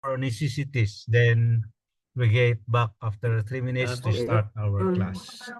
our necessities. Then we get back after 3 minutes to Okay. start our class.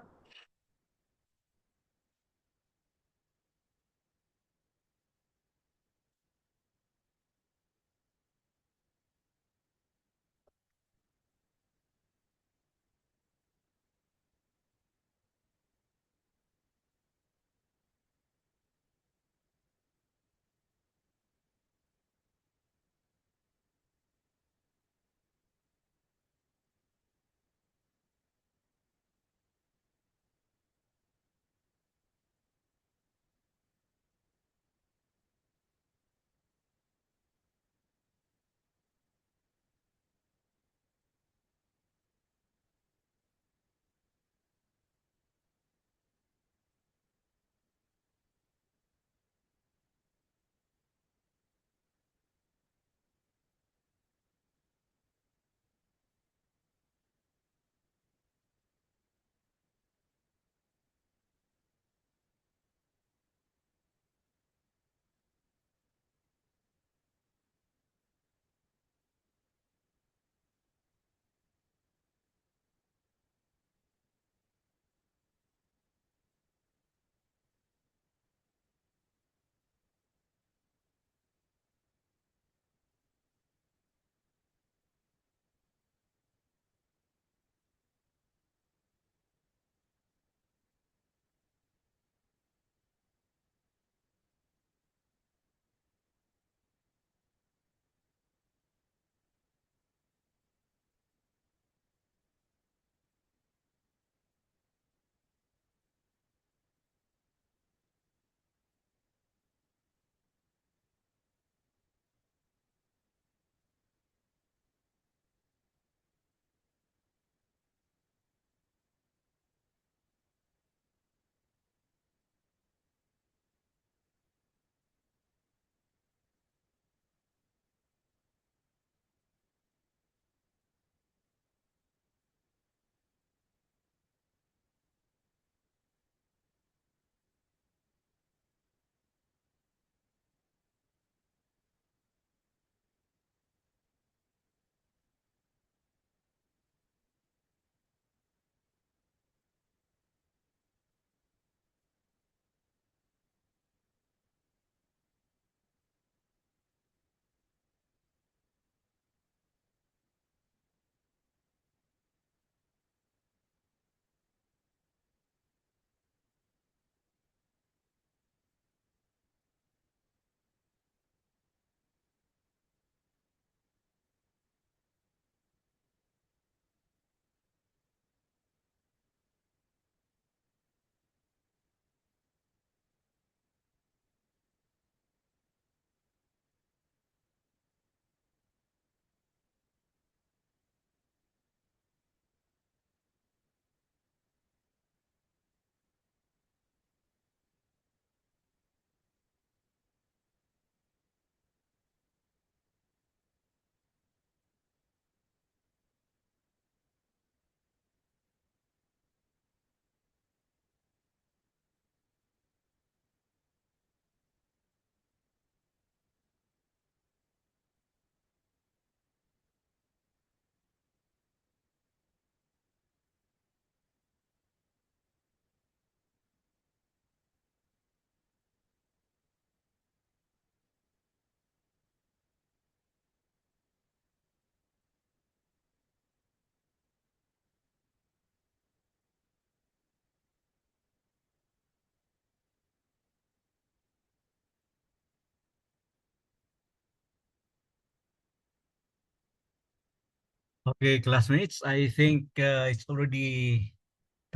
Okay, classmates, I think it's already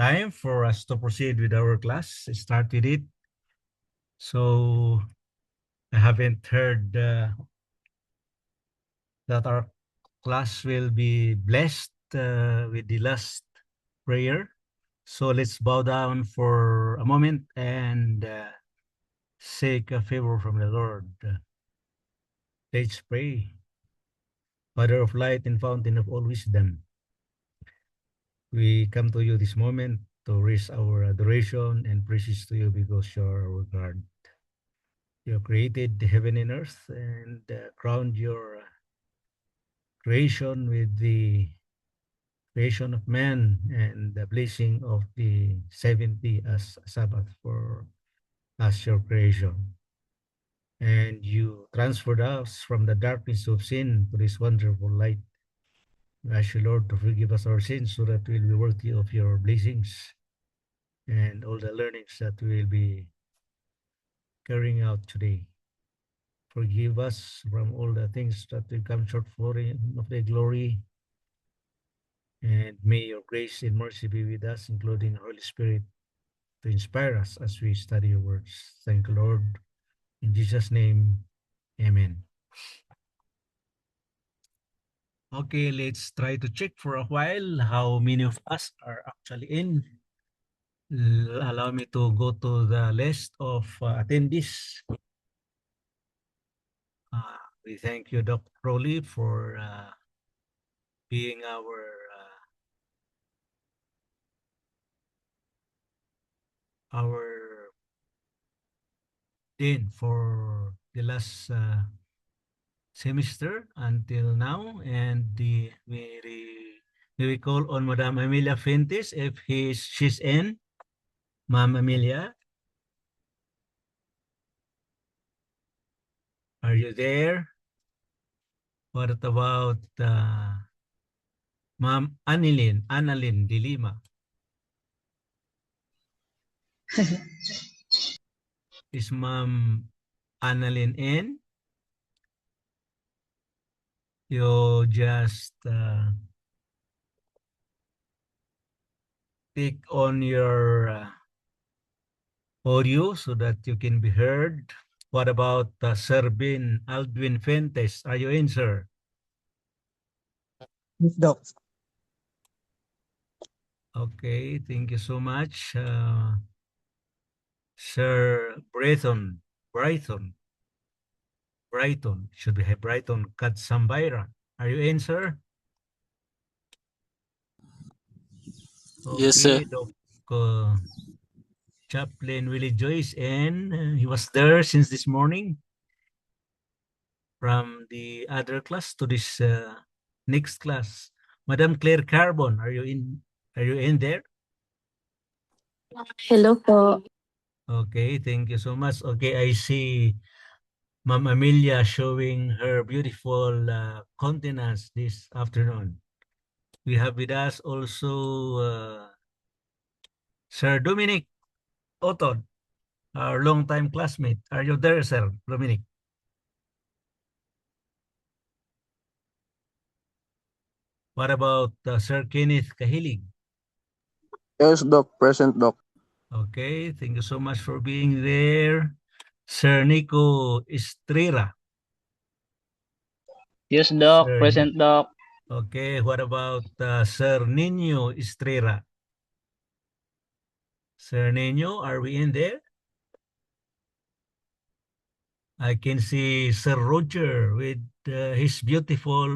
time for us to proceed with our class. Start with it. So I haven't heard that our class will be blessed with the last prayer. So let's bow down for a moment and seek a favor from the Lord. Let's pray. Father of light and fountain of all wisdom, we come to you this moment to raise our adoration and praises to you because you are our God. You created the heaven and earth and crowned your creation, with the creation of man, and the blessing of the 70 as Sabbath for as your creation. And you transferred us from the darkness of sin to this wonderful light. We ask you, Lord, to forgive us our sins so that we'll be worthy of your blessings and all the learnings that we'll be carrying out today. Forgive us from all the things that we come short for of the glory. And may your grace and mercy be with us, including Holy Spirit, to inspire us as we study your words. Thank you, Lord. In Jesus' name, amen. Okay, let's try to check for a while how many of us are actually in. Allow me to go to the list of attendees. We thank you, Dr. Crowley, for being our dean for the last semester until now, and we call on Madam Amelia Fuentes if she's in. Ma'am Amelia, are you there? What about Ma'am Annalyn de Lima? Is Ma'am Annalyn in? You just click on your audio so that you can be heard. What about Sir Aldwin Fuentes? Are you in, sir? Yes, Doc. Okay, thank you so much. Sir Brighton, should we have Brighton Katsambaira? Are you in, sir? Yes, sir. Okay, Dr. Chaplain Willie Joyce, and he was there since this morning from the other class to this next class. Madam Claire Carbon, are you in? Are you in there? Hello po. Okay, thank you so much. Okay, I see Ma'am Amelia showing her beautiful countenance this afternoon. We have with us also Sir Dominic Oton, our longtime classmate. Are you there, Sir Dominic? What about Sir Kenneth Kahilig? Yes, Doc. Present, Doc. Okay, thank you so much for being there. Sir Nico Estrera. Yes, Doc. Sir, Present, Doc. okay, what about Sir Nino Estrera? Sir Nino, are we in there? I can see Sir Roger with his beautiful,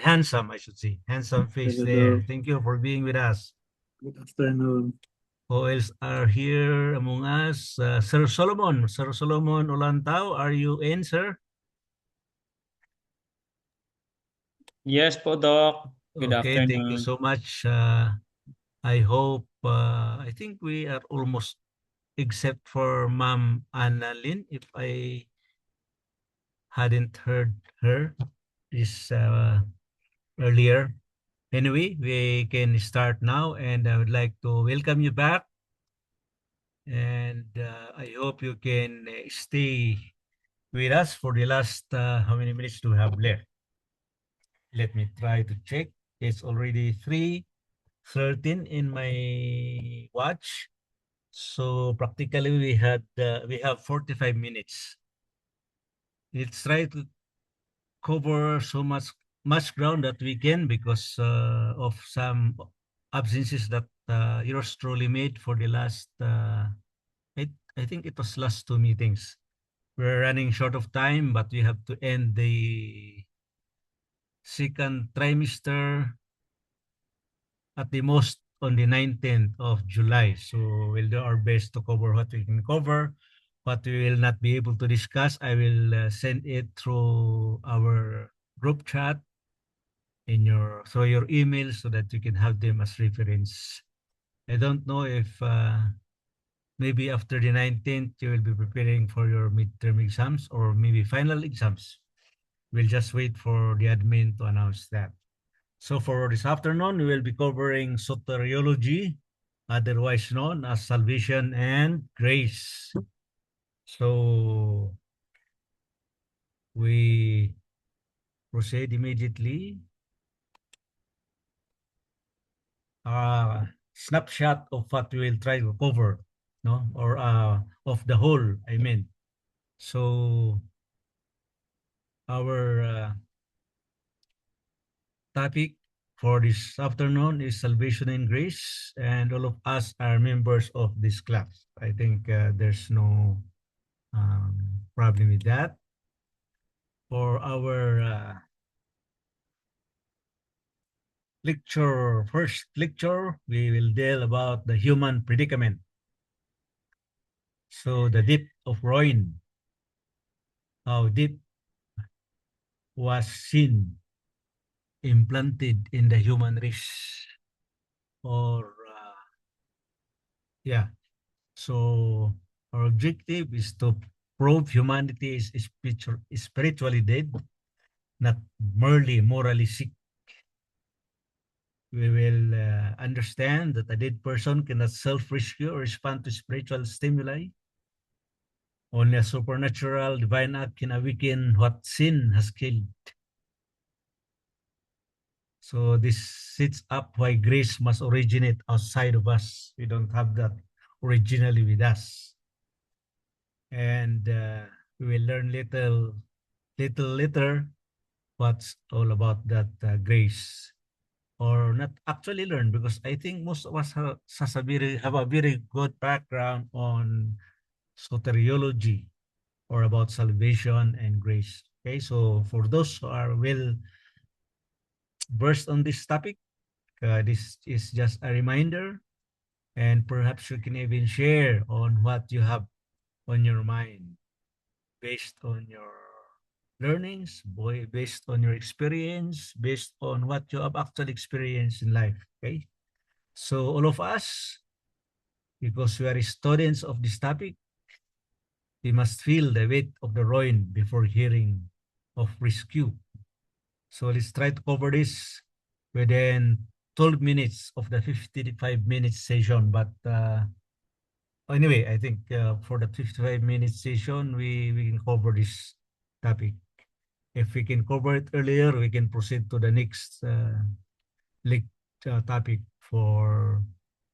handsome, I should say, handsome face there. Thank you for being with us. Good afternoon. Who else are here among us? Sir Solomon Olantao, are you in, sir? Yes po, Doc. Good Okay, thank you afternoon. so much. I hope, I think we are almost, except for Ma'am Annalyn, if I hadn't heard her this earlier. Anyway, we can start now, and I would like to welcome you back. And I hope you can stay with us for the last, how many minutes do we have left? Let me try to check. It's already 3:13 in my watch. So practically we have 45 minutes. Let's try to cover so much ground that we can because of some absences that yours truly made for the last I think it was last two meetings. We're running short of time, but we have to end the second trimester at the most on the 19th of July. So we'll do our best to cover what we can cover. What we will not be able to discuss, I will send it through our group chat in your through your email so that you can have them as reference. I don't know if maybe after the 19th you will be preparing for your midterm exams or maybe final exams. We'll just wait for the admin to announce that. So for this afternoon, we will be covering soteriology, otherwise known as salvation and grace. So we proceed immediately. Snapshot of what we will try to cover, no, or of the whole, I mean. So our topic for this afternoon is salvation and grace, and all of us are members of this class. I think there's no problem with that. For our first lecture, we will deal about the human predicament. So the depth of ruin, how deep was sin implanted in the human race, or yeah. So our objective is to prove humanity is spiritually dead, not merely morally sick. We will understand that a dead person cannot self-rescue or respond to spiritual stimuli. Only a supernatural divine act can awaken what sin has killed. So this sets up why grace must originate outside of us. We don't have that originally with us. And we will learn little later what's all about that grace. Or not actually learn, because I think most of us have a very good background on soteriology or about salvation and grace. Okay, so for those who are well versed on this topic, this is just a reminder, and perhaps you can even share on what you have on your mind based on your learnings, based on your experience, based on what you have actually experienced in life. Okay, so all of us, because we are students of this topic, we must feel the weight of the ruin before hearing of rescue. So let's try to cover this within 12 minutes of the 55-minute session. But anyway, I think for the 55-minute session, we can cover this topic. If we can cover it earlier, we can proceed to the next topic for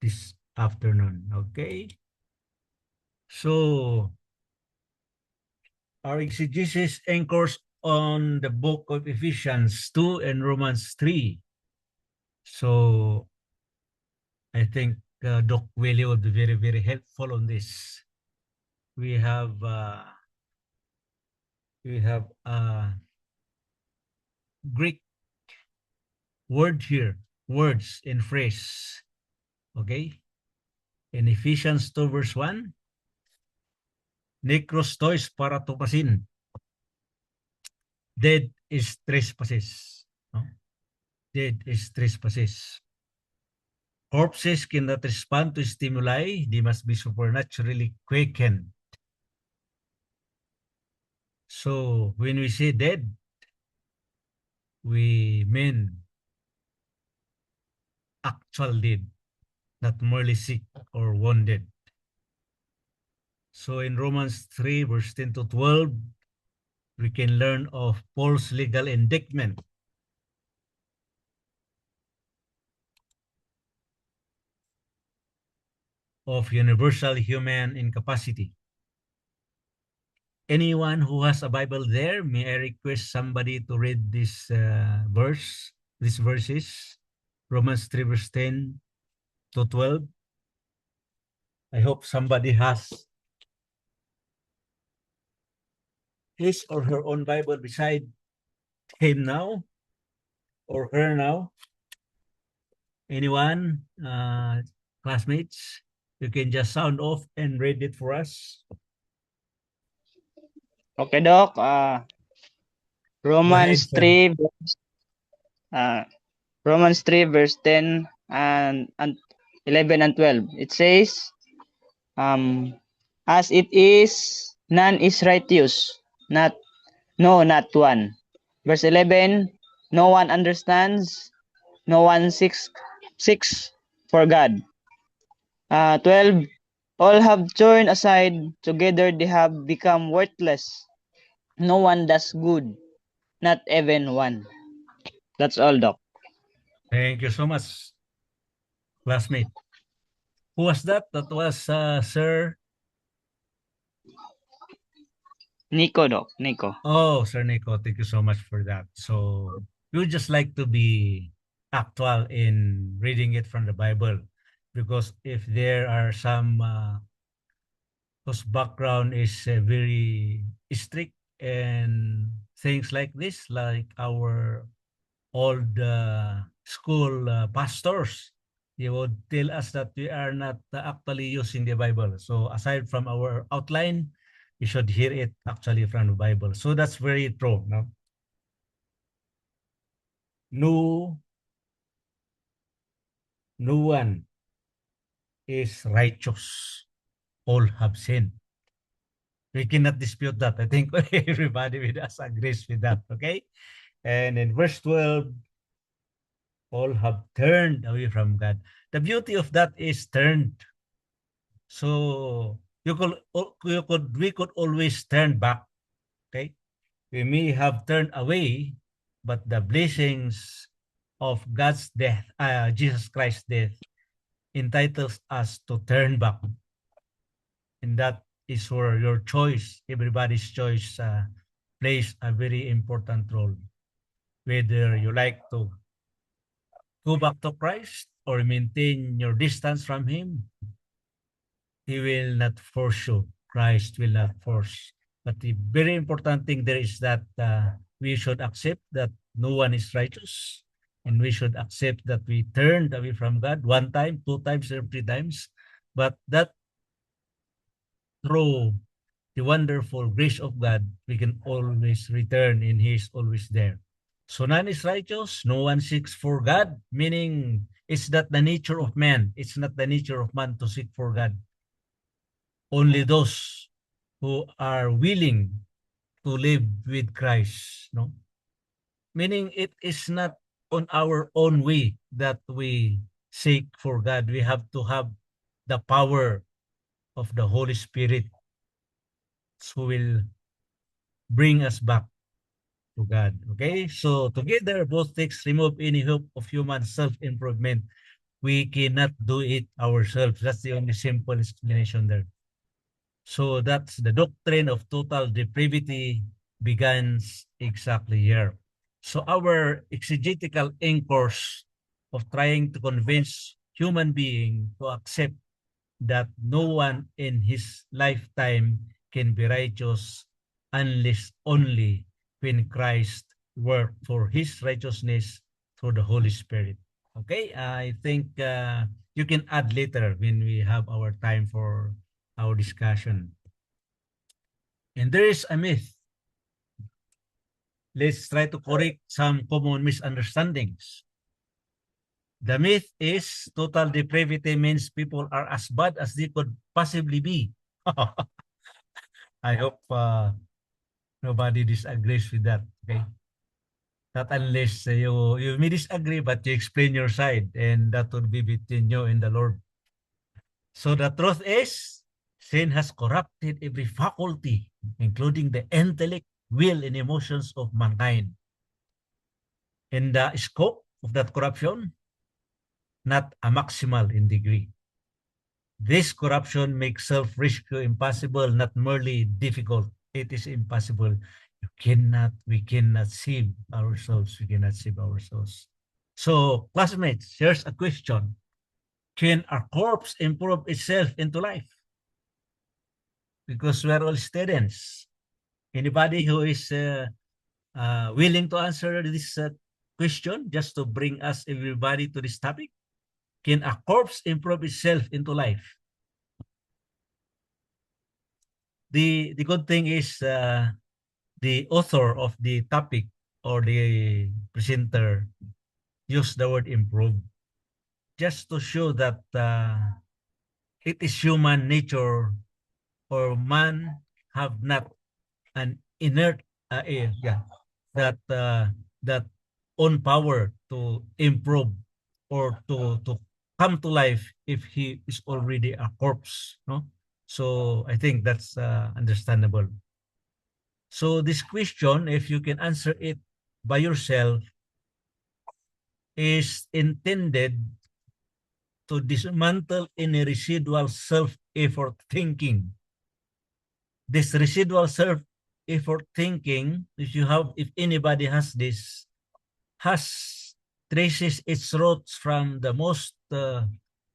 this afternoon. Okay. So our exegesis anchors on the book of Ephesians 2 and Romans 3. So I think Doc Willie will be very, very helpful on this. We have Greek word here, words and phrase. Okay? In Ephesians 2 verse 1, Nekros tois para tupasin. Dead is trespasses. No? Dead is trespasses. Corpses cannot respond to stimuli. They must be supernaturally quickened. So when we say dead, we mean actual dead, not merely sick or wounded. So in Romans 3 verse 10 to 12, we can learn of Paul's legal indictment. Of universal human incapacity. Anyone who has a Bible there, may I request somebody to read this these verses, Romans 3 verse 10 to 12. I hope somebody has his or her own Bible beside him now or her now. Anyone, classmates, you can just sound off and read it for us. Okay, Doc. Romans Go ahead, 3, Romans 3 verse 10 and 11 and 12. It says, as it is, none is righteous, not one. Verse 11, no one understands, no one seeks for God. 12, all have turned aside, together they have become worthless. No one does good, not even one. That's all, Doc. Thank you so much, classmate. Who was that? That was Sir. Nico, Doc. Nico. Oh, Sir Nico, thank you so much for that. So we would just like to be actual in reading it from the Bible, because if there are some whose background is very strict and things like this, like our old school pastors, they would tell us that we are not actually using the Bible. So aside from our outline, we should hear it actually from the Bible. So that's very true. No? No one is righteous. All have sinned. We cannot dispute that. I think everybody with us agrees with that. Okay. And in verse 12, all have turned away from God. The beauty of that is turned. So we could always turn back. Okay. We may have turned away, but the blessings of God's death, Jesus Christ's death, entitles us to turn back. And that is where your choice, everybody's choice, plays a very important role. Whether you like to go back to Christ or maintain your distance from Him, He will not force you. Christ will not force. But the very important thing there is that we should accept that no one is righteous, and we should accept that we turned away from God one time, two times, or three times. But that through the wonderful grace of God, we can always return, and He is always there. So none is righteous, no one seeks for God, meaning it's not the nature of man. It's not the nature of man to seek for God. Only those who are willing to live with Christ, no? Meaning it is not on our own way that we seek for God. We have to have the power of the Holy Spirit who will bring us back to God. Okay? So together, both texts remove any hope of human self-improvement. We cannot do it ourselves. That's the only simple explanation there. So that's the doctrine of total depravity begins exactly here. So our exegetical anchors of trying to convince human being to accept that no one in his lifetime can be righteous unless only when Christ worked for his righteousness through the Holy Spirit. Okay, I think you can add later when we have our time for our discussion. And there is a myth. Let's try to correct some common misunderstandings. The myth is total depravity means people are as bad as they could possibly be. I hope nobody disagrees with that. Okay, not unless you may disagree, but you explain your side, and that would be between you and the Lord. So the truth is, sin has corrupted every faculty, including the intellect, will, and emotions of mankind. And the scope of that corruption, not a maximal in degree. This corruption makes self-rescue impossible, not merely difficult. It is impossible. We cannot save ourselves. We cannot save ourselves. So, classmates, here's a question. Can a corpse improve itself into life? Because we're all students. Anybody who is willing to answer this question, just to bring us everybody to this topic? Can a corpse improve itself into life? The good thing is the author of the topic or the presenter use the word improve, just to show that it is human nature, or man have not an inert that that own power to improve or to come to life if he is already a corpse, no? So I think that's understandable. So this question, if you can answer it by yourself, is intended to dismantle any residual self-effort thinking. This residual self-effort thinking, if anybody has this, has traces its roots from the most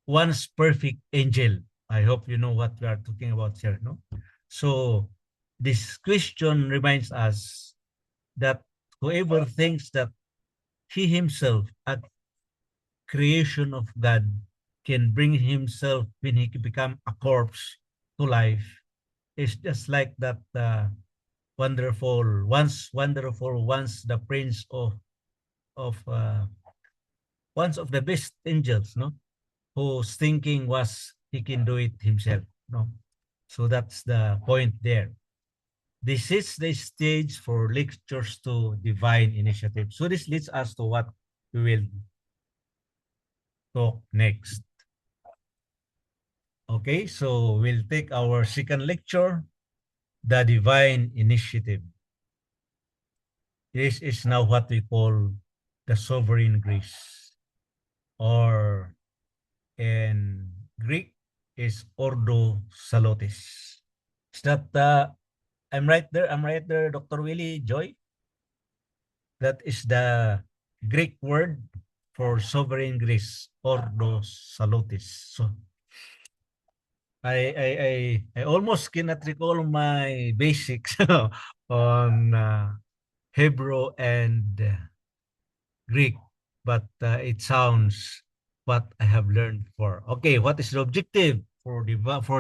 once perfect angel. I hope you know what we are talking about here, no? So this question reminds us that whoever thinks that he himself, at creation of God, can bring himself when he become a corpse to life, is just like that once the prince of once of the best angels, no, whose thinking was he can do it himself, no. So that's the point there. This is the stage for lectures to divine initiative. So this leads us to what we will talk next. Okay, so we'll take our second lecture, the divine initiative. This is now what we call the sovereign grace, or in Greek is Ordo Salutis. Is that I'm right there? I'm right there, Dr. Willie Joy? That is the Greek word for sovereign grace, Ordo Salutis. So I almost cannot recall my basics on Hebrew and Greek, but it sounds what I have learned for. Okay, what is the objective for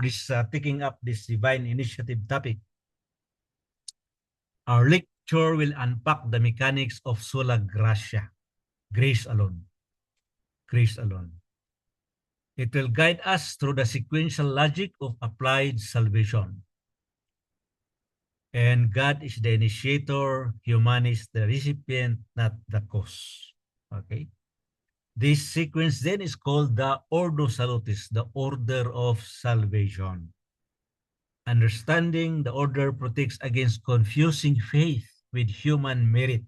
this taking up this divine initiative topic? Our lecture will unpack the mechanics of sola gratia, grace alone, grace alone. It will guide us through the sequential logic of applied salvation. And God is the initiator, human is the recipient, not the cause. Okay? This sequence then is called the Ordo Salutis, the order of salvation. Understanding the order protects against confusing faith with human merit.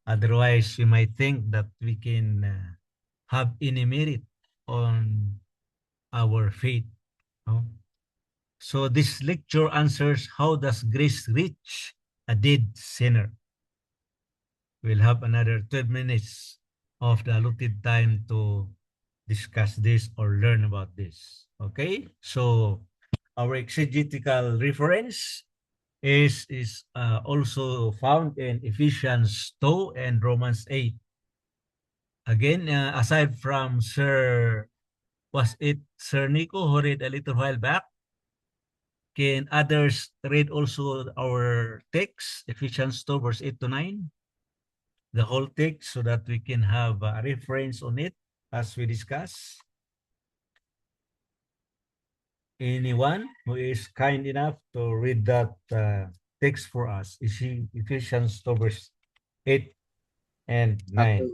Otherwise, we might think that we can have any merit on our faith. No? So this lecture answers, how does grace reach a dead sinner? We'll have another 12 minutes of the allotted time to discuss this or learn about this. Okay? So our exegetical reference is also found in Ephesians 2 and Romans 8. Again, aside from was it Sir Nico who read a little while back? Can others read also our text, Ephesians 2 verse 8 to 9? The whole text, so that we can have a reference on it as we discuss. Anyone who is kind enough to read that text for us? Is Ephesians 2 verse 8 and 9?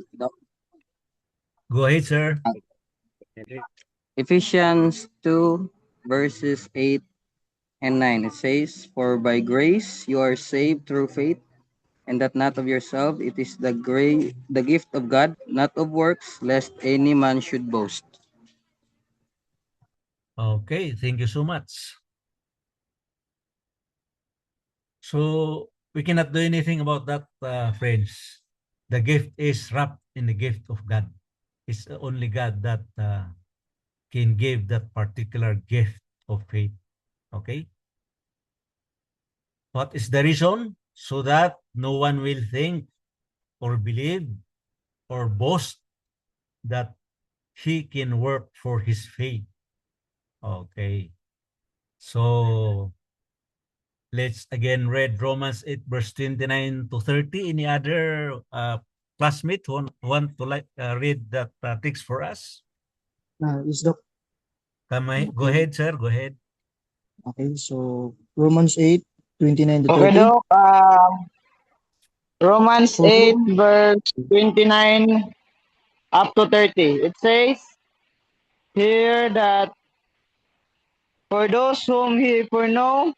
Go ahead, sir. Ephesians 2 verses 8 and 9. It says, "For by grace you are saved through faith, and that not of yourself, it is the gift of God, not of works, lest any man should boast." Okay, thank you so much. So we cannot do anything about that, friends. The gift is wrapped in the gift of God. It's only God that can give that particular gift of faith. Okay? What is the reason? So that no one will think or believe or boast that he can work for his faith. Okay. So let's again read Romans 8 verse 29 to 30. Any other classmate want to read that text for us? Is Doc. Go ahead, sir. Go ahead. Okay, so Romans 8, 29 to Okay, 30. Doc. Romans For 8, whom, verse 29 up to 30. It says here that for those whom he foreknow,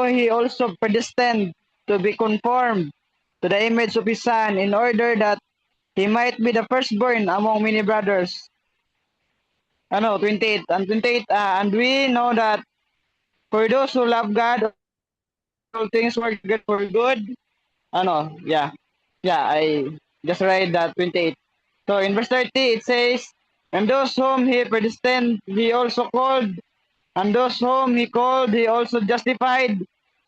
he also predestined to be conformed to the image of his son, in order that he might be the firstborn among many brothers. 28 and 28, and we know that for those who love God, all things work good for good. I just read that 28. So in verse 30, it says, and those whom he predestined, he also called, and those whom he called, he also justified,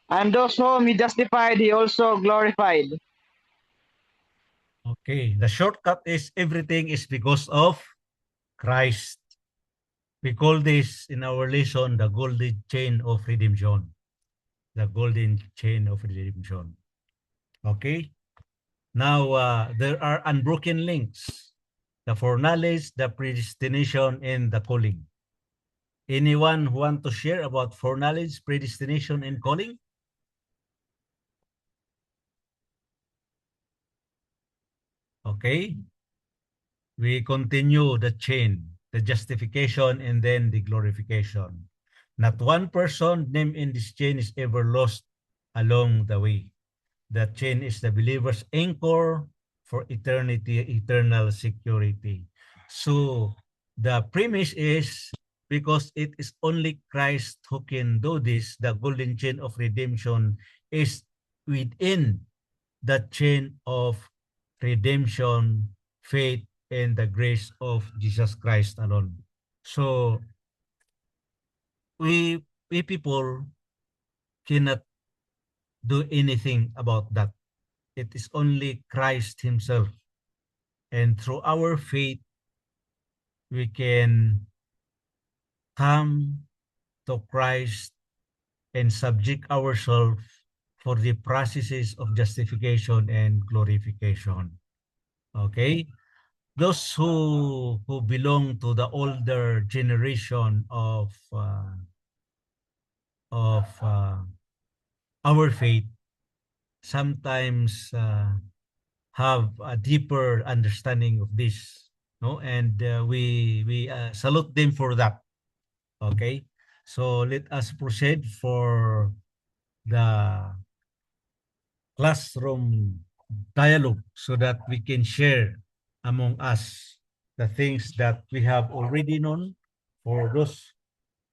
and those whom he justified, he also glorified. Okay, the shortcut is everything is because of Christ. We call this in our lesson the golden chain of redemption. The golden chain of redemption. Okay? Now, there are unbroken links. The foreknowledge, the predestination, and the calling. Anyone who want to share about foreknowledge, predestination, and calling? Okay. We continue the chain, the justification, and then the glorification. Not one person named in this chain is ever lost along the way. That chain is the believer's anchor for eternity, eternal security. So the premise is because it is only Christ who can do this, the golden chain of redemption is within the chain of redemption, faith, and the grace of Jesus Christ alone. So we people cannot do anything about that. It is only Christ himself. And through our faith, we can come to Christ and subject ourselves for the processes of justification and glorification. Okay? Those who belong to the older generation of our faith sometimes have a deeper understanding of this, no, and we salute them for that. Okay, so let us proceed for the classroom dialogue so that we can share among us the things that we have already known. For those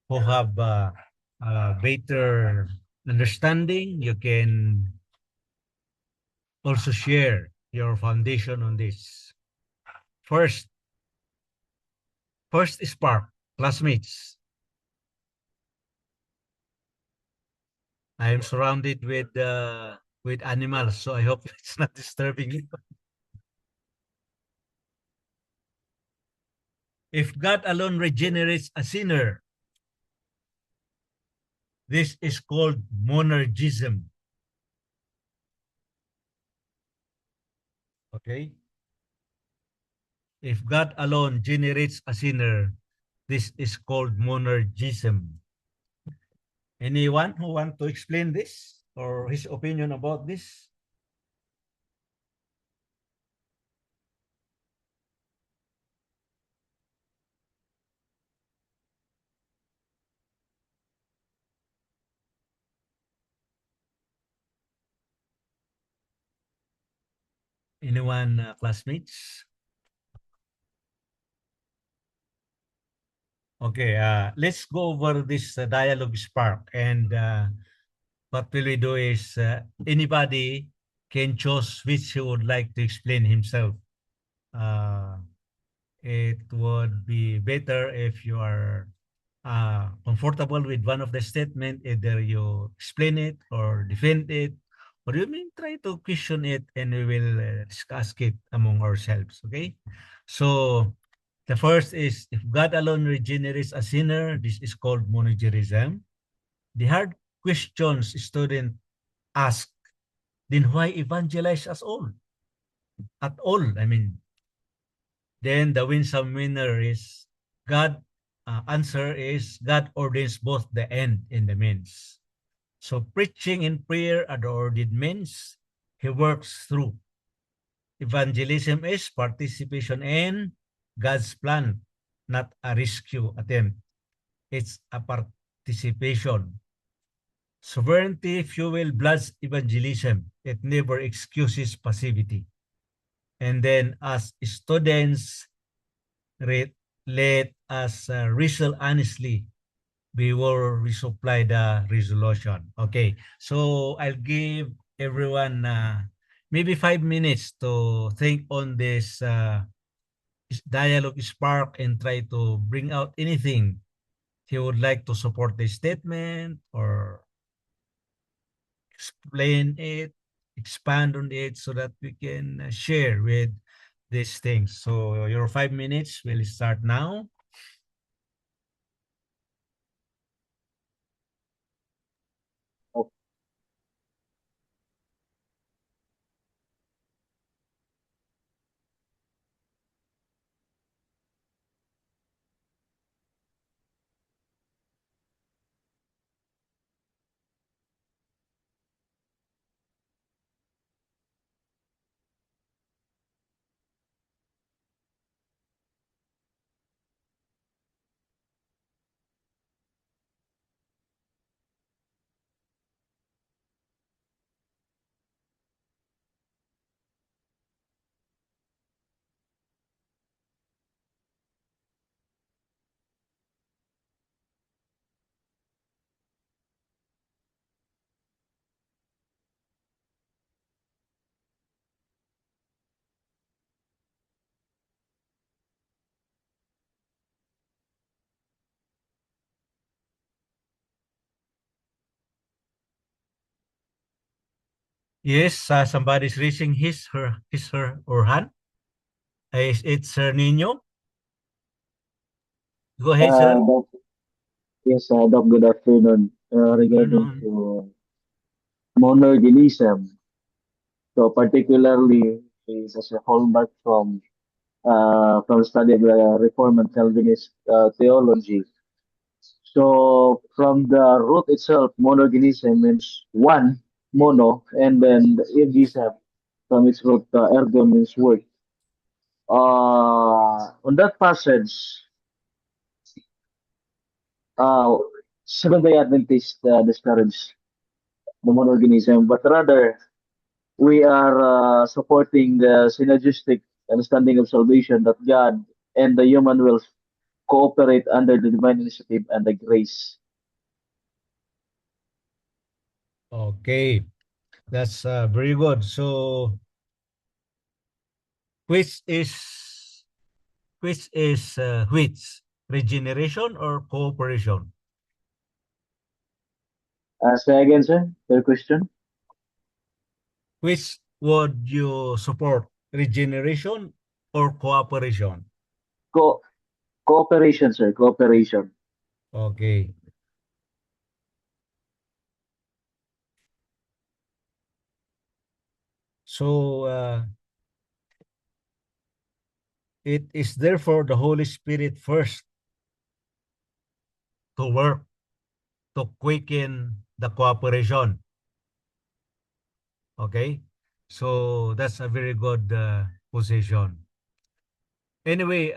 who have better understanding, you can also share your foundation on this. First spark, classmates. I am surrounded with animals, so I hope it's not disturbing you. If God alone regenerates a sinner, this is called monergism. Okay? If God alone generates a sinner, this is called monergism. Anyone who want to explain this or his opinion about this? Anyone, classmates? Okay, let's go over this dialogue spark. And what will we do is anybody can choose which he would like to explain himself. It would be better if you are comfortable with one of the statement, either you explain it or defend it, or you may try to question it and we will discuss it among ourselves, okay? So the first is, if God alone regenerates a sinner, this is called monergism. The hard questions students ask then why evangelize us all? At all, I mean. Then the winsome winner is God. Answer is God ordains both the end and the means. So preaching and prayer are the ordained means He works through. Evangelism is participation in God's plan, not a rescue attempt. It's a participation. Sovereignty fuel bloods evangelism. It never excuses passivity. And then as students, let us wrestle honestly. We will resupply the resolution. Okay, so I'll give everyone maybe 5 minutes to think on this dialogue spark and try to bring out anything he would like to support the statement or explain it, expand on it so that we can share with these things. So your 5 minutes will start now. Yes, somebody's raising her, or hand. It's Sir Nino. Go ahead, sir. Doc, yes, Doc, good afternoon. Regarding Afternoon. to monerginism, so particularly is as a hallmark from study of the Reform and Calvinist theology. So from the root itself, monerginism means one, mono, and then the ergism from its root, ergo means word. On that passage, uh, Seventh-day Adventist discourage the monerganism, but rather we are supporting the synergistic understanding of salvation that God and the human will cooperate under the divine initiative and the grace. Okay, that's very good. So, which is which regeneration or cooperation? Say again, sir, your question. Which would you support, regeneration or cooperation? Co- Cooperation, sir, cooperation. Okay. So, it is therefore the Holy Spirit first to work to quicken the cooperation. Okay? So, that's a very good position. Anyway,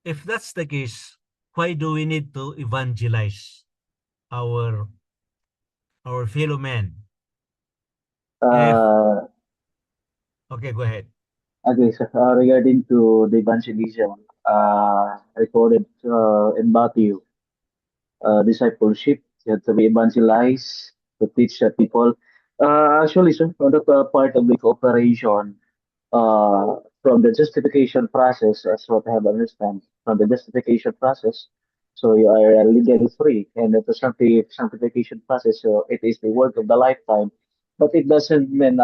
if that's the case, why do we need to evangelize our our fellow men? If Uh, okay, go ahead. okay, so regarding to the evangelism recorded in Matthew, discipleship, you have to be evangelized to teach the people. Actually, sir, on that part of the cooperation, from the justification process, as what I have understand, from the justification process, so you are legally free, and the sanctification process, so it is the work of the lifetime. But it doesn't mean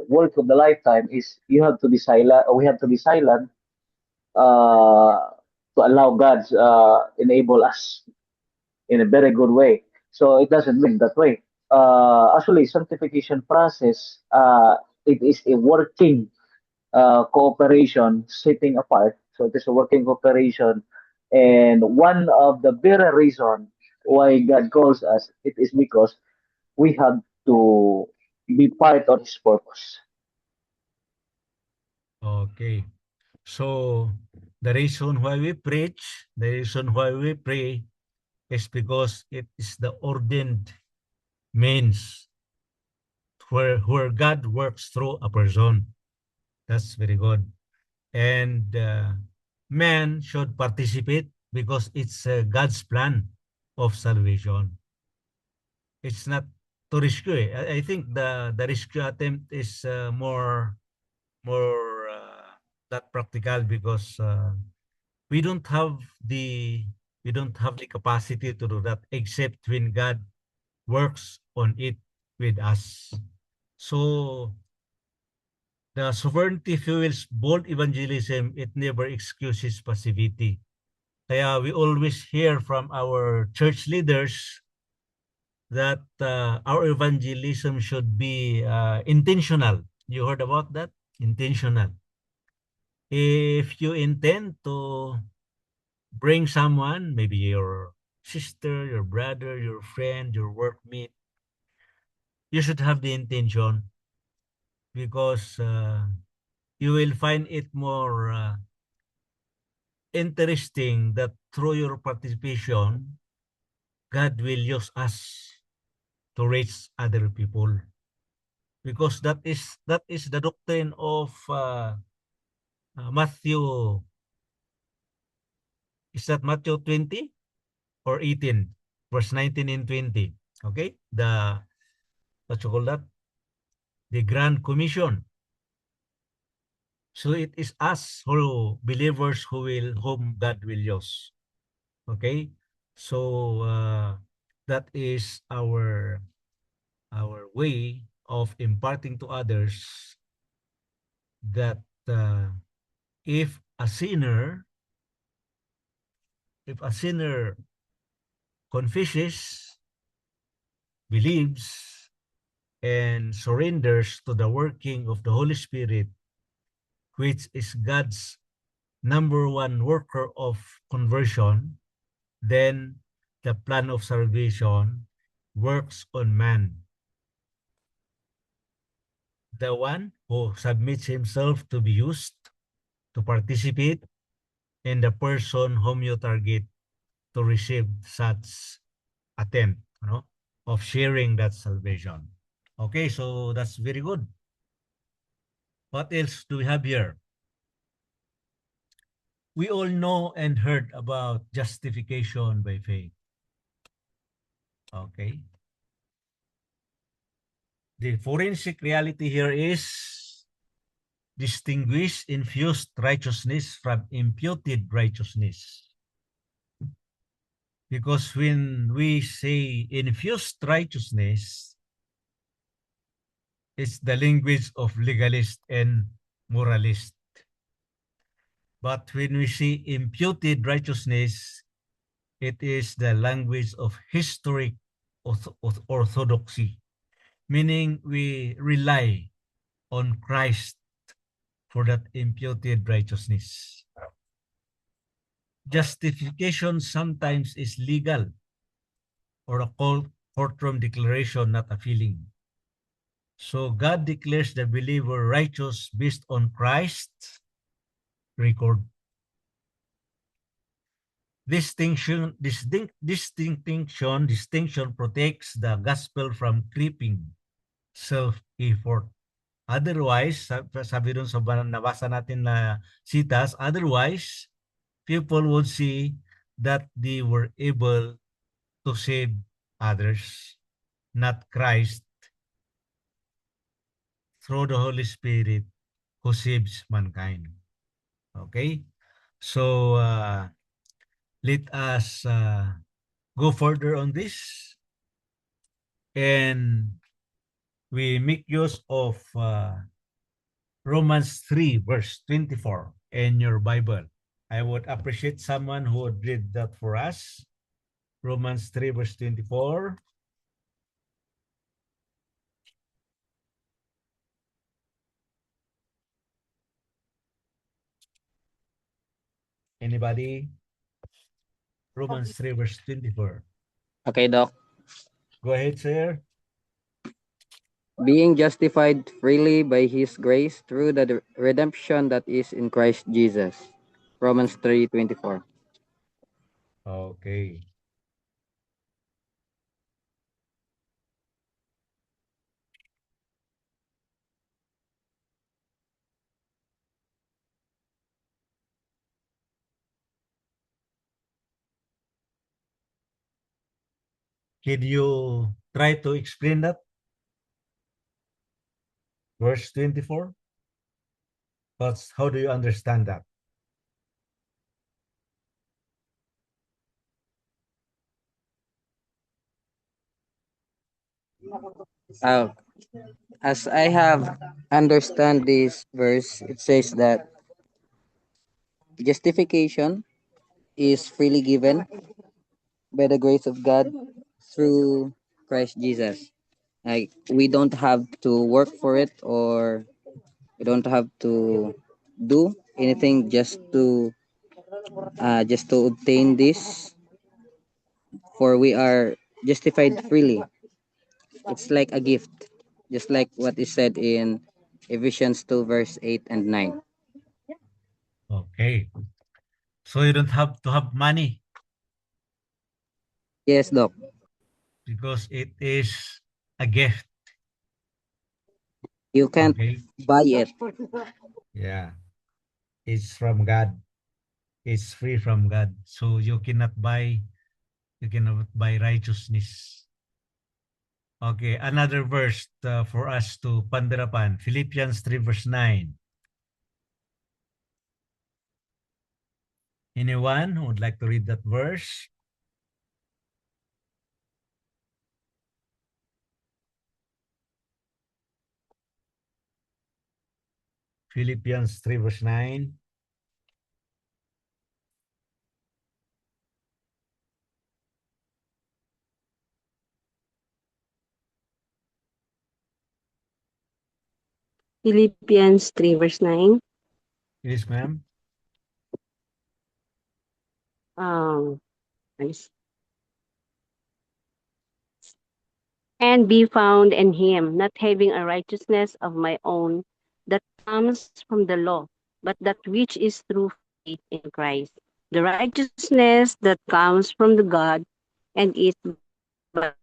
work of the lifetime is you have to be silent, or we have to be silent to allow God enable us in a very good way. So it doesn't mean that way. actually sanctification process, it is a working cooperation, sitting apart. So it is a working cooperation, and one of the very reason why God calls us, it is because we have to be part of His purpose. Okay. So the reason why we preach, the reason why we pray is because it is the ordained means where God works through a person. That's very good. And man should participate because it's God's plan of salvation. It's not to rescue. I think the rescue attempt is more not practical because we don't have the we don't have the capacity to do that except when God works on it with us. So the sovereignty fuels bold evangelism. It never excuses passivity. Kaya we always hear from our church leaders that our evangelism should be intentional. You heard about that? Intentional. If you intend to bring someone, maybe your sister, your brother, your friend, your workmate, you should have the intention because you will find it more interesting that through your participation, God will use us to reach other people. Because that is the doctrine of Matthew. Is that Matthew 20 or 18, verse 19 and 20? Okay, the what you call that? The Grand Commission. So it is us who believers whom God will use. Okay, so that is our way of imparting to others that if a sinner if a sinner confesses, believes, and surrenders to the working of the Holy Spirit, which is God's number one worker of conversion, then the plan of salvation works on man. The one who submits himself to be used, to participate, and the person whom you target to receive such attempt, of sharing that salvation. Okay, so that's very good. What else do we have here? We all know and heard about justification by faith. Okay. The forensic reality here is distinguish infused righteousness from imputed righteousness. Because when we say infused righteousness, it's the language of legalist and moralist. But when we say imputed righteousness, it is the language of historic orthodoxy, meaning we rely on Christ for that imputed righteousness. Justification sometimes is legal or a courtroom declaration, not a feeling. So God declares the believer righteous based on Christ's record. Distinction protects the gospel from creeping self-effort. Otherwise, sabi dun sa nabasa natin na sitas, otherwise, people would see that they were able to save others, not Christ, through the Holy Spirit who saves mankind. Okay? So, let us go further on this, and we make use of Romans 3 verse 24 in your Bible. I would appreciate someone who would read that for us. Romans 3 verse 24. Anybody? Romans 3 verse 24. Okay, Doc. Go ahead, sir. Being justified freely by His grace through the redemption that is in Christ Jesus. Romans 3:24. Okay. Can you try to explain that? Verse 24? How do you understand that? Uh, as I have understand this verse, it says that justification is freely given by the grace of God through Christ Jesus. Like we don't have to work for it, or we don't have to do anything just to obtain this, for we are justified freely. It's like a gift, just like what is said in Ephesians 2 verse 8 and 9. Okay. So you don't have to have money Yes, Doc. because it is a gift. You can't Okay. buy it. Yeah. It's from God. It's free from God. So you cannot buy righteousness. Okay, another verse for us to ponder upon. Philippians 3 verse 9. Anyone who would like to read that verse? Philippians 3 verse 9. Philippians 3 verse 9. Yes, ma'am. Um, nice. And be found in him, not having a righteousness of my own that comes from the law, but that which is through faith in Christ. The righteousness that comes from the God and is by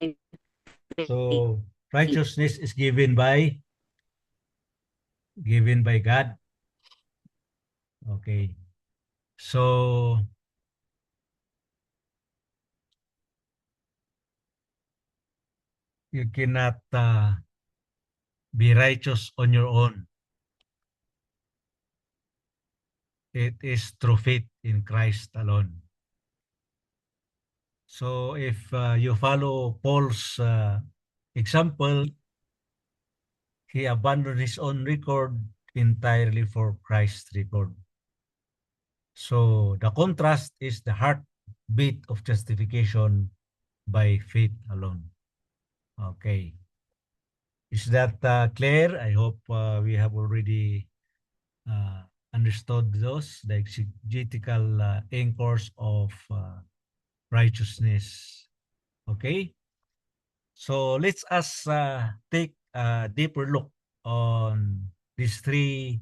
faith. So righteousness is given by God. Okay. So you cannot be righteous on your own. It is through faith in Christ alone. So if you follow Paul's example, he abandoned his own record entirely for Christ's record. So the contrast is the heartbeat of justification by faith alone. Okay. Is that clear? I hope we have already understood the exegetical anchors of righteousness. Okay? So let's us take a deeper look on these three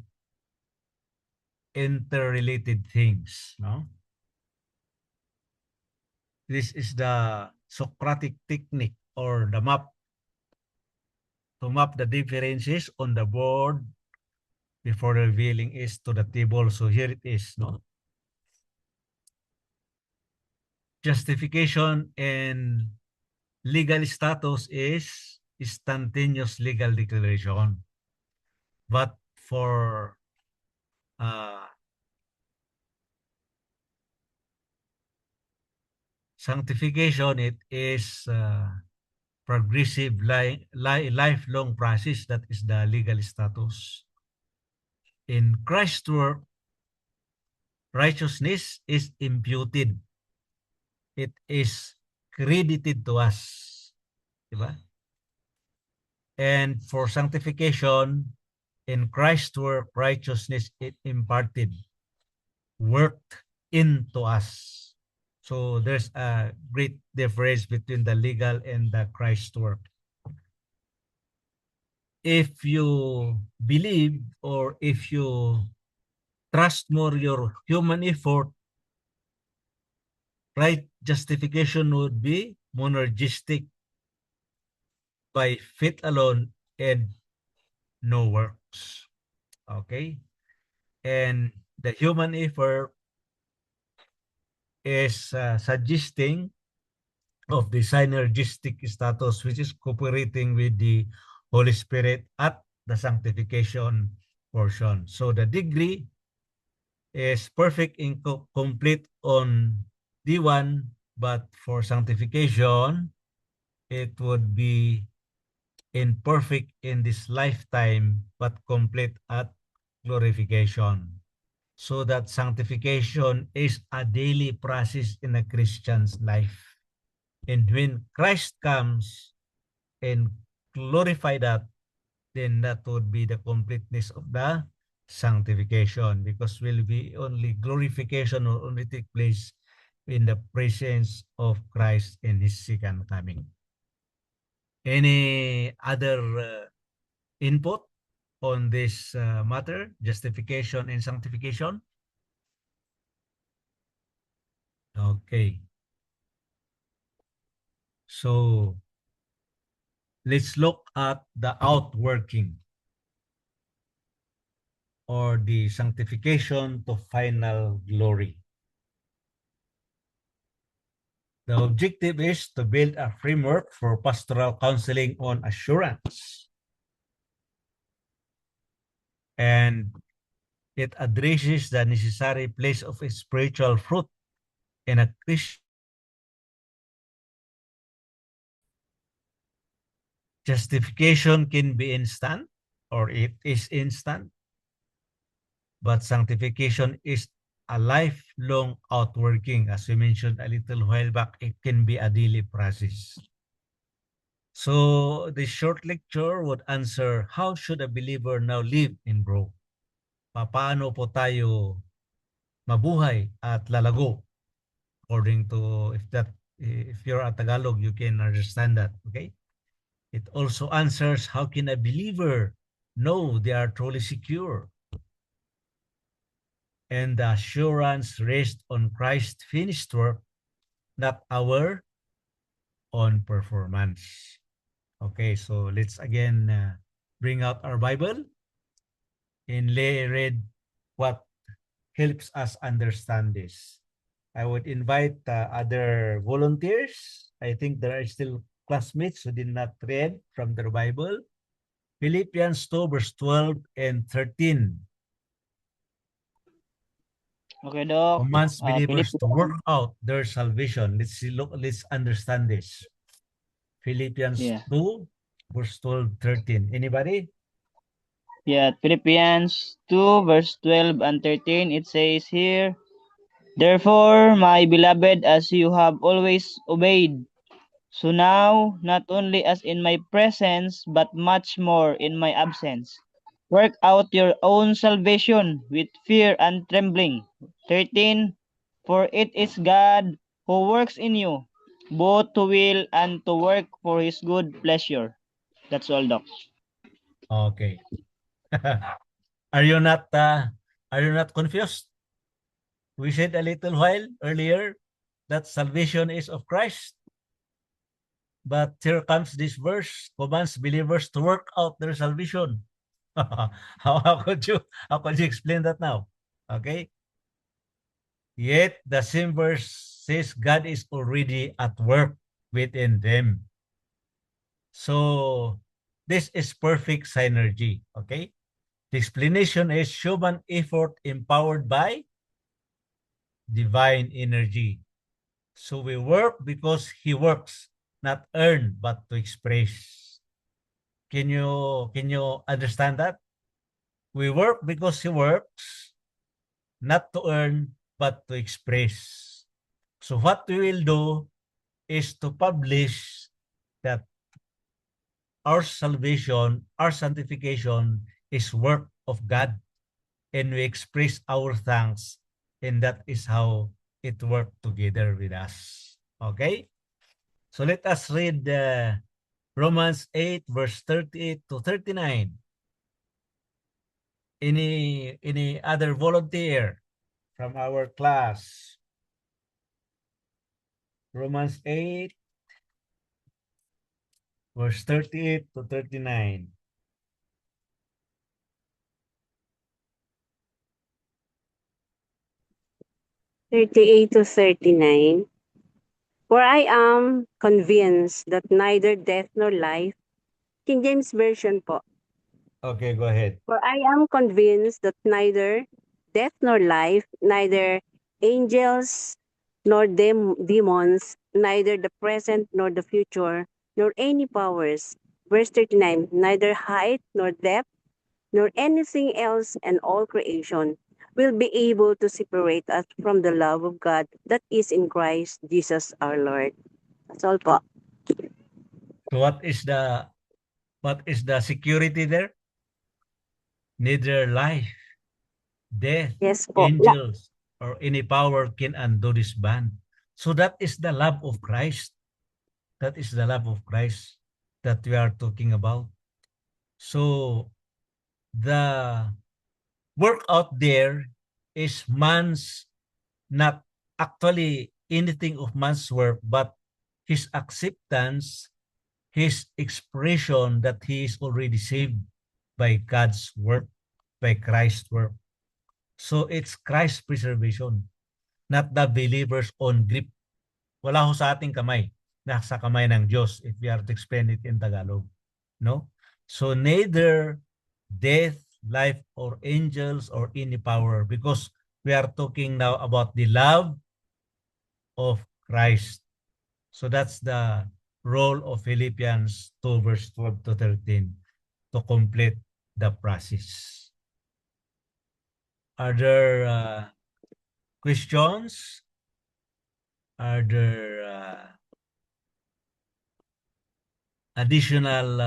interrelated things. No? This is the Socratic technique or the map to map the differences on the board before revealing it to the table. So here it is. No? Justification and legal status is instantaneous legal declaration. But for sanctification, it is progressive lifelong process. That is the legal status. In Christ's work, righteousness is imputed. It is credited to us. Diba? And for sanctification, in Christ's work, righteousness is imparted. worked into us. So there's a great difference between the legal and the Christ work. If you believe or if you trust more your human effort, right justification would be monergistic, by faith alone and no works. Okay? And the human effort is suggesting of the synergistic status, which is cooperating with the Holy Spirit at the sanctification portion. So the degree is perfect and complete on D1, but for sanctification, it would be imperfect in this lifetime, but complete at glorification. So that sanctification is a daily process in a Christian's life. And when Christ comes and glorify that, then that would be the completeness of the sanctification, because will be only glorification will only take place in the presence of Christ in his second coming. Any other input on this matter, justification and sanctification? Okay. So let's look at the outworking or the sanctification to final glory. The objective is to build a framework for pastoral counseling on assurance. And it addresses the necessary place of a spiritual fruit in a Christian. Justification can be instant, or it is instant, but sanctification is a lifelong outworking. As we mentioned a little while back, it can be a daily process. So the short lecture would answer, how should a believer now live and grow? Paano po tayo mabuhay at lalago? According to, if you're a Tagalog, you can understand that, okay? It also answers, how can a believer know they are truly secure? And the assurance rests on Christ's finished work, not our own performance. Okay, so let's again bring out our Bible and read what helps us understand this. I would invite other volunteers. I think there are still classmates who did not read from their Bible. Philippians 2 verse 12 and 13. Okay, Doc. Commands believers to work out their salvation. Let's understand this. Philippians 2 verse 12, 13. Anybody? Yeah, Philippians 2 verse 12 and 13, it says here, therefore, my beloved, as you have always obeyed, so now, not only as in my presence, but much more in my absence, work out your own salvation with fear and trembling. 13, for it is God who works in you, both to will and to work for his good pleasure. That's all, Doc. Okay. Are you not confused? We said a little while earlier that salvation is of Christ. But here comes this verse, commands believers to work out their salvation. how could you explain that now? Okay. Yet the same verse says God is already at work within them. So this is perfect synergy. Okay. The explanation is human effort empowered by divine energy. So we work because he works, not earn, but to express. Can you understand that? We work because he works, not to earn, but to express. So what we will do is to publish that our salvation, our sanctification is work of God, and we express our thanks and that is how it worked together with us. Okay? So let us read Romans 8, verse 38 to 39. Any other volunteer from our class? Romans 8, verse 38 to 39. '38 to 39. For I am convinced that neither death nor life, King James Version po. Okay, go ahead. For I am convinced that neither death nor life, neither angels nor demons, neither the present nor the future, nor any powers. Verse 39, neither height nor depth, nor anything else in all creation will be able to separate us from the love of God that is in Christ Jesus our Lord. That's all po. So what is the security there? Neither life, death, Yes po. angels, or any power can undo this bond. So that is the love of Christ. That is the love of Christ that we are talking about. So the work out there is man's, not actually anything of man's work, but his acceptance, his expression that he is already saved by God's work, by Christ's work. So it's Christ's preservation, not the believer's own grip. Wala ho sa ating kamay, nasa kamay ng Diyos, if we are to explain it in Tagalog. No? So neither death, life, or angels, or any power, because we are talking now about the love of Christ. So that's the role of Philippians 2 verse 12 to 13 to complete the process. Are there questions? Are there additional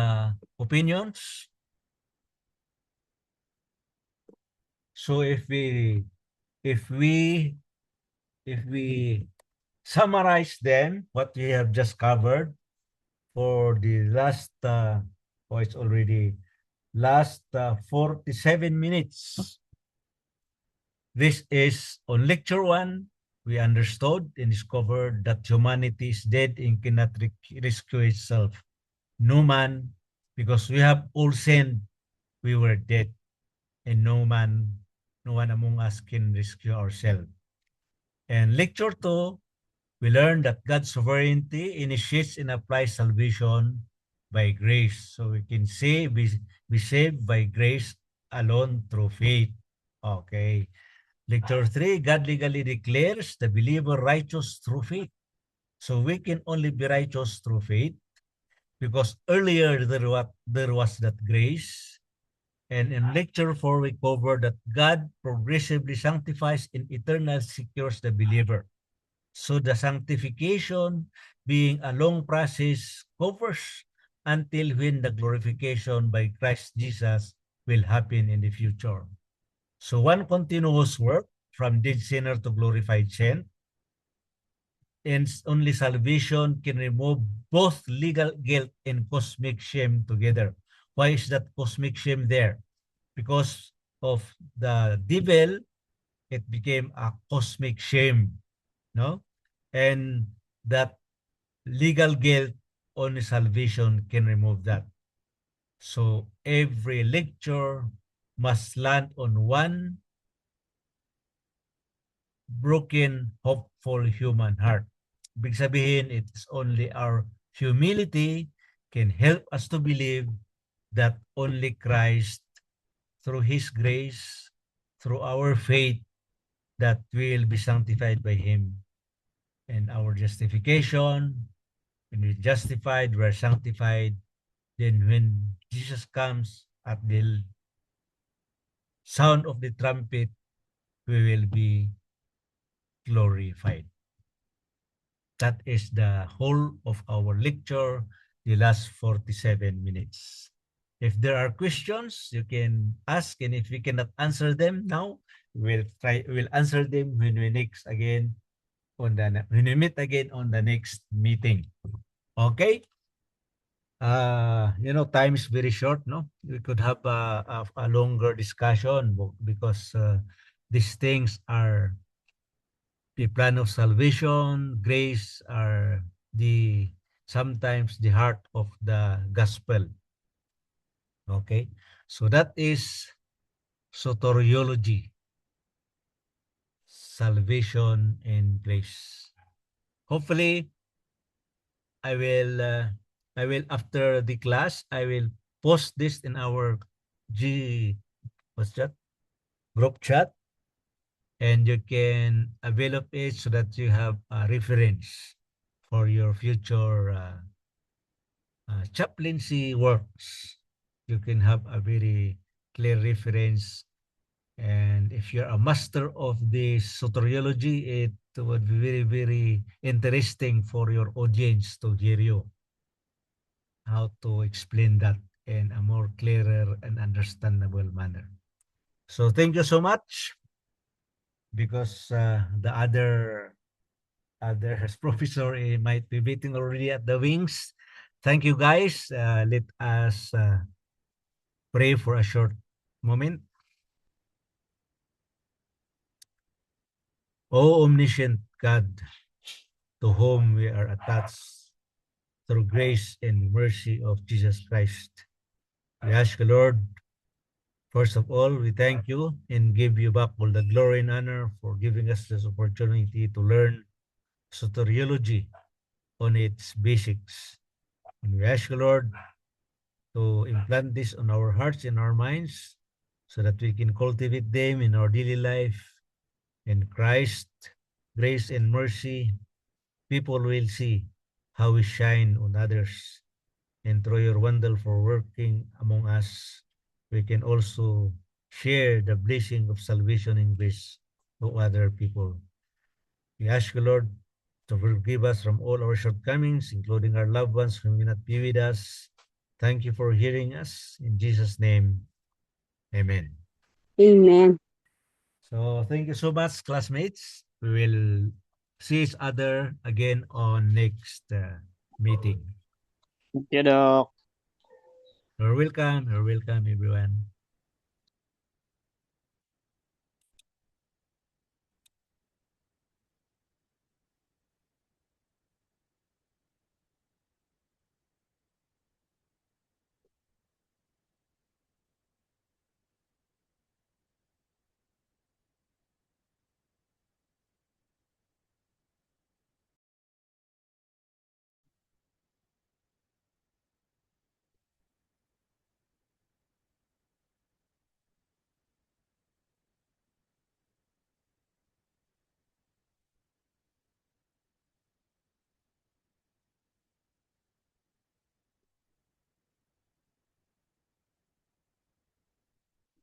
opinions? So if we summarize then what we have just covered for the last it's already last 47 minutes. This is on lecture 1. We understood and discovered that humanity is dead and cannot rescue itself. No man, because we have all sinned, we were dead, and no one among us can rescue ourselves. And lecture 2, we learned that God's sovereignty initiates and applies salvation by grace. So we can say be saved by grace alone through faith. Okay. Lecture 3, God legally declares the believer righteous through faith. So we can only be righteous through faith because earlier there was that grace. And in lecture 4, we covered that God progressively sanctifies and eternally secures the believer. So the sanctification being a long process covers until when the glorification by Christ Jesus will happen in the future. So one continuous work from dead sinner to glorified saint, and only salvation can remove both legal guilt and cosmic shame together. Why is that cosmic shame there? Because of the devil, it became a cosmic shame, no? And that legal guilt, only salvation can remove that. So every lecture must land on one broken, hopeful human heart. Ibig sabihin, it is only our humility can help us to believe that only Christ, through His grace, through our faith, that we will be sanctified by Him. And our justification, when we're justified, we're sanctified. Then when Jesus comes at the sound of the trumpet, we will be glorified. That is the whole of our lecture, the last 47 minutes. If there are questions, you can ask, and if we cannot answer them now, We'll answer them when we meet again on the next meeting. Okay? Time is very short, no? We could have a longer discussion because these things are the plan of salvation, grace are the sometimes the heart of the gospel. Okay? So that is soteriology, salvation and grace. Hopefully, I will after the class, I will post this in our G what's that? Group chat, and you can avail of it so that you have a reference for your future chaplaincy works. You can have a very clear reference. And if you're a master of the soteriology, it would be very, very interesting for your audience to hear you how to explain that in a more clearer and understandable manner. So thank you so much because the other professor might be waiting already at the wings. Thank you guys. Let us pray for a short moment. O omniscient God, to whom we are attached through grace and mercy of Jesus Christ, we ask you, Lord, first of all, we thank you and give you back all the glory and honor for giving us this opportunity to learn soteriology on its basics. And we ask you, Lord, to implant this on our hearts and our minds so that we can cultivate them in our daily life. In Christ, grace and mercy, people will see how we shine on others. And through your wonderful working among us, we can also share the blessing of salvation and grace to other people. We ask you, Lord, to forgive us from all our shortcomings, including our loved ones who may not be with us. Thank you for hearing us. In Jesus' name, amen. Amen. So thank you so much, classmates. We will see each other again on next meeting. Thank you, Doc. You're welcome, everyone.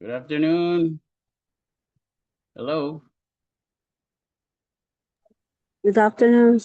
Good afternoon. Hello. Good afternoon.